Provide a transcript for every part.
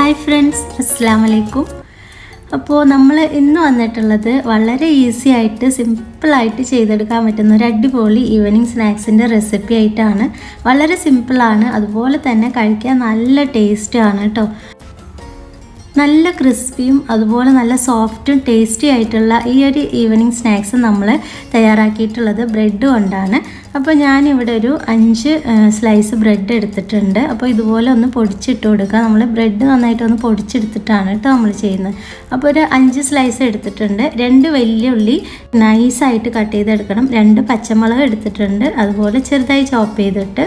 Hi friends, അസ്സലാമു അലൈക്കും. അപ്പോൾ നമ്മൾ ഇന്ന് വന്നിട്ടുള്ളത് വളരെ ഈസി ആയിട്ട് സിമ്പിളായിട്ട് ചെയ്തെടുക്കാൻ പറ്റുന്ന ഒരു അടിപൊളി ഈവനിങ് സ്നാക്സിൻ്റെ റെസിപ്പി ആയിട്ടാണ്. വളരെ സിമ്പിളാണ്, അതുപോലെ തന്നെ കഴിക്കാൻ നല്ല ടേസ്റ്റാണ് കേട്ടോ. നല്ല ക്രിസ്പിയും അതുപോലെ നല്ല സോഫ്റ്റും ടേസ്റ്റി ആയിട്ടുള്ള ഈ ഒരു ഈവനിങ് സ്നാക്സ് നമ്മൾ തയ്യാറാക്കിയിട്ടുള്ളത് ബ്രെഡ് കൊണ്ടാണ്. അപ്പോൾ ഞാനിവിടെ ഒരു 5 സ്ലൈസ് ബ്രെഡ് എടുത്തിട്ടുണ്ട്. അപ്പോൾ ഇതുപോലെ ഒന്ന് പൊടിച്ചിട്ട് കൊടുക്കുക. നമ്മൾ ബ്രെഡ് നന്നായിട്ടൊന്ന് പൊടിച്ചെടുത്തിട്ടാണ് കേട്ടോ നമ്മൾ ചെയ്യുന്നത്. അപ്പോൾ ഒരു 5 സ്ലൈസ് എടുത്തിട്ടുണ്ട്. 2 വലിയ ഉള്ളി നൈസായിട്ട് കട്ട് ചെയ്തെടുക്കണം. 2 പച്ചമുളക് എടുത്തിട്ടുണ്ട്, അതുപോലെ ചെറുതായി ചോപ്പ് ചെയ്തിട്ട്.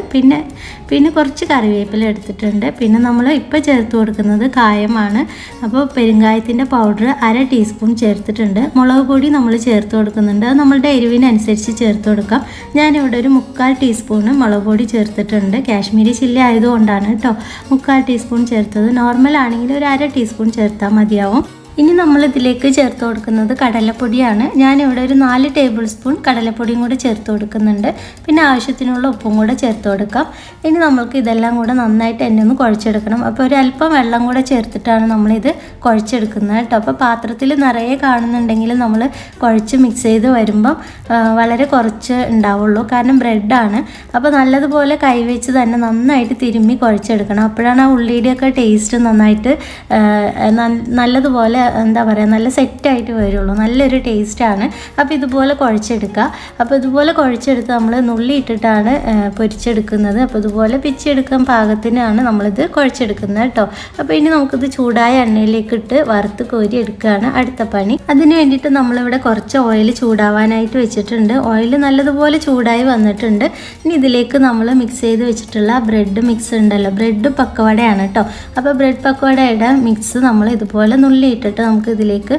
പിന്നെ കുറച്ച് കറിവേപ്പില എടുത്തിട്ടുണ്ട്. പിന്നെ നമ്മൾ ഇപ്പോൾ ചേർത്ത് കൊടുക്കുന്നത് കായമാണ്. അപ്പോൾ പെരുങ്കായത്തിൻ്റെ പൗഡർ 1/2 ടീസ്പൂൺ ചേർത്തിട്ടുണ്ട്. മുളക് പൊടി നമ്മൾ ചേർത്ത് കൊടുക്കുന്നുണ്ട്. അത് നമ്മളുടെ എരിവിനനുസരിച്ച് ചേർത്ത് കൊടുക്കാം. ഞാനിവിടെ ഒരു 3/4 ടീസ്പൂണ് മുളക് പൊടി ചേർത്തിട്ടുണ്ട്. കാശ്മീരി ചില്ലി ആയതുകൊണ്ടാണ് കേട്ടോ 3/4 ടീസ്പൂൺ ചേർത്തത്. നോർമൽ ആണെങ്കിൽ ഒരു 1/2 ടീസ്പൂൺ ചേർത്താൽ മതിയാവും. ഇനി നമ്മൾ ഇതിലേക്ക് ചേർത്ത് കൊടുക്കുന്നത് കടലപ്പൊടിയാണ്. ഞാനിവിടെ ഒരു 4 ടേബിൾ സ്പൂൺ കടലപ്പൊടിയും കൂടെ ചേർത്ത് കൊടുക്കുന്നുണ്ട്. പിന്നെ ആവശ്യത്തിനുള്ള ഉപ്പും കൂടെ ചേർത്ത് കൊടുക്കാം. ഇനി നമ്മൾക്ക് ഇതെല്ലാം കൂടെ നന്നായിട്ട് എന്നെ ഒന്ന് കുഴച്ചെടുക്കണം. അപ്പോൾ ഒരു അല്പം വെള്ളം കൂടെ ചേർത്തിട്ടാണ് നമ്മളിത് കുഴച്ചെടുക്കുന്നത് കേട്ടോ. അപ്പോൾ പാത്രത്തിൽ നിറയെ കാണുന്നുണ്ടെങ്കിൽ നമ്മൾ കുഴച്ച് മിക്സ് ചെയ്ത് വരുമ്പം വളരെ കുറച്ച് ഉണ്ടാവുള്ളൂ, കാരണം ബ്രെഡാണ്. അപ്പോൾ നല്ലതുപോലെ കൈവച്ച് തന്നെ നന്നായിട്ട് തിരുമ്മി കുഴച്ചെടുക്കണം. അപ്പോഴാണ് ആ ഉള്ളിയുടെയൊക്കെ ടേസ്റ്റ് നന്നായിട്ട് നല്ലതുപോലെ എന്താ പറയുക, നല്ല സെറ്റായിട്ട് വരുള്ളൂ. നല്ലൊരു ടേസ്റ്റാണ്. അപ്പോൾ ഇതുപോലെ കുഴച്ചെടുക്കുക. അപ്പോൾ ഇതുപോലെ കുഴച്ചെടുത്ത് നമ്മൾ നുള്ളി ഇട്ടിട്ടാണ് പൊരിച്ചെടുക്കുന്നത്. അപ്പോൾ ഇതുപോലെ പിച്ചെടുക്കാൻ പാകത്തിനാണ് നമ്മളിത് കുഴച്ചെടുക്കുന്നത് കേട്ടോ. അപ്പോൾ ഇനി നമുക്കിത് ചൂടായ എണ്ണയിലേക്ക് ഇട്ട് വറുത്ത് കോരി എടുക്കുകയാണ് അടുത്ത പണി. അതിന് വേണ്ടിയിട്ട് നമ്മളിവിടെ കുറച്ച് ഓയിൽ ചൂടാവാനായിട്ട് വെച്ചിട്ടുണ്ട്. ഓയിൽ നല്ലതുപോലെ ചൂടായി വന്നിട്ടുണ്ട്. ഇനി ഇതിലേക്ക് നമ്മൾ മിക്സ് ചെയ്ത് വെച്ചിട്ടുള്ള ബ്രെഡ് മിക്സ് ഉണ്ടല്ലോ, ബ്രെഡ് പക്കവടയാണ് കേട്ടോ. അപ്പോൾ ബ്രെഡ് പക്കവടയുടെ മിക്സ് നമ്മൾ ഇതുപോലെ നുള്ളിയിട്ടിട്ട് നമുക്ക് ഇതിലേക്ക്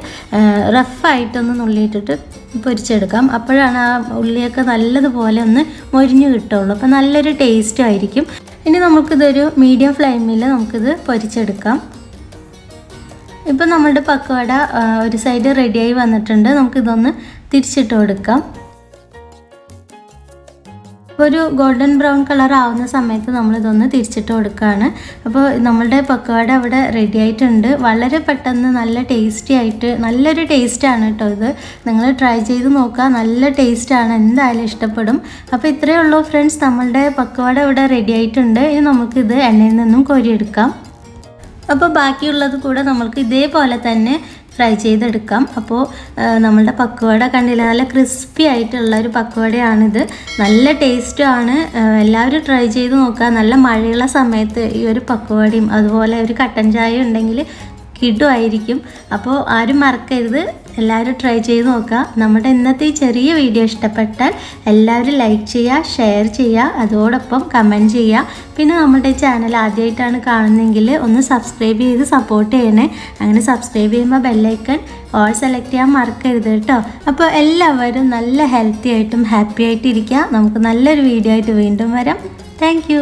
റഫായിട്ടൊന്ന് നുള്ളിയിട്ടിട്ട് പൊരിച്ചെടുക്കാം. അപ്പോഴാണ് ആ ഉള്ളിയൊക്കെ നല്ലതുപോലെ ഒന്ന് മൊരിഞ്ഞ് കിട്ടുള്ളൂ. അപ്പോൾ നല്ലൊരു ടേസ്റ്റും ആയിരിക്കും. ഇനി നമുക്കിതൊരു മീഡിയം ഫ്ലെയിമിൽ നമുക്കിത് പൊരിച്ചെടുക്കാം. ഇപ്പം നമ്മളുടെ പക്കവട ഒരു സൈഡ് റെഡിയായി വന്നിട്ടുണ്ട്. നമുക്കിതൊന്ന് തിരിച്ചിട്ട് കൊടുക്കാം. ഒരു ഗോൾഡൻ ബ്രൗൺ കളർ ആവുന്ന സമയത്ത് നമ്മളിതൊന്ന് തിരിച്ചിട്ട് കൊടുക്കുകയാണ്. അപ്പോൾ നമ്മളുടെ പക്കവട അവിടെ റെഡി ആയിട്ടുണ്ട്. വളരെ പെട്ടെന്ന് നല്ല ടേസ്റ്റി ആയിട്ട് നല്ലൊരു ടേസ്റ്റാണ് കേട്ടോ ഇത്. നിങ്ങൾ ട്രൈ ചെയ്ത് നോക്കുക, നല്ല ടേസ്റ്റാണ്, എന്തായാലും ഇഷ്ടപ്പെടും. അപ്പോൾ ഇത്രയേ ഉള്ളൂ ഫ്രണ്ട്സ്, നമ്മളുടെ പക്കവട ഇവിടെ റെഡി ആയിട്ടുണ്ട്. ഇനി നമുക്കിത് എണ്ണയിൽ നിന്നും കോരിയെടുക്കാം. അപ്പോൾ ബാക്കിയുള്ളത് കൂടെ നമ്മൾക്ക് ഇതേപോലെ തന്നെ ഫ്രൈ ചെയ്തെടുക്കാം. അപ്പോൾ നമ്മളുടെ പക്കവട കണ്ടില്ല, നല്ല ക്രിസ്പി ആയിട്ടുള്ള ഒരു പക്കവടയാണിത്. നല്ല ടേസ്റ്റുമാണ്. എല്ലാവരും ട്രൈ ചെയ്ത് നോക്കുക. നല്ല മഴയുള്ള സമയത്ത് ഈ ഒരു പക്കവടയും അതുപോലെ ഒരു കട്ടൻ ചായ ഉണ്ടെങ്കിൽ കിട്ടുമായിരിക്കും. അപ്പോൾ ആരും മറക്കരുത്, എല്ലാവരും ട്രൈ ചെയ്ത് നോക്കുക. നമ്മുടെ ഇന്നത്തെ ഈ ചെറിയ വീഡിയോ ഇഷ്ടപ്പെട്ടാൽ എല്ലാവരും ലൈക്ക് ചെയ്യുക, ഷെയർ ചെയ്യുക, അതോടൊപ്പം കമൻറ്റ് ചെയ്യുക. പിന്നെ നമ്മുടെ ചാനൽ ആദ്യമായിട്ടാണ് കാണുന്നതെങ്കിൽ ഒന്ന് സബ്സ്ക്രൈബ് ചെയ്ത് സപ്പോർട്ട് ചെയ്യണേ. അങ്ങനെ സബ്സ്ക്രൈബ് ചെയ്യുമ്പോൾ ബെല്ലൈക്കൺ ഓൾ സെലക്ട് ചെയ്യാൻ മറക്കരുത് കേട്ടോ. അപ്പോൾ എല്ലാവരും നല്ല ഹെൽത്തി ആയിട്ടും ഹാപ്പി ആയിട്ട് ഇരിക്കുക. നമുക്ക് നല്ലൊരു വീഡിയോ ആയിട്ട് വീണ്ടും വരാം. താങ്ക്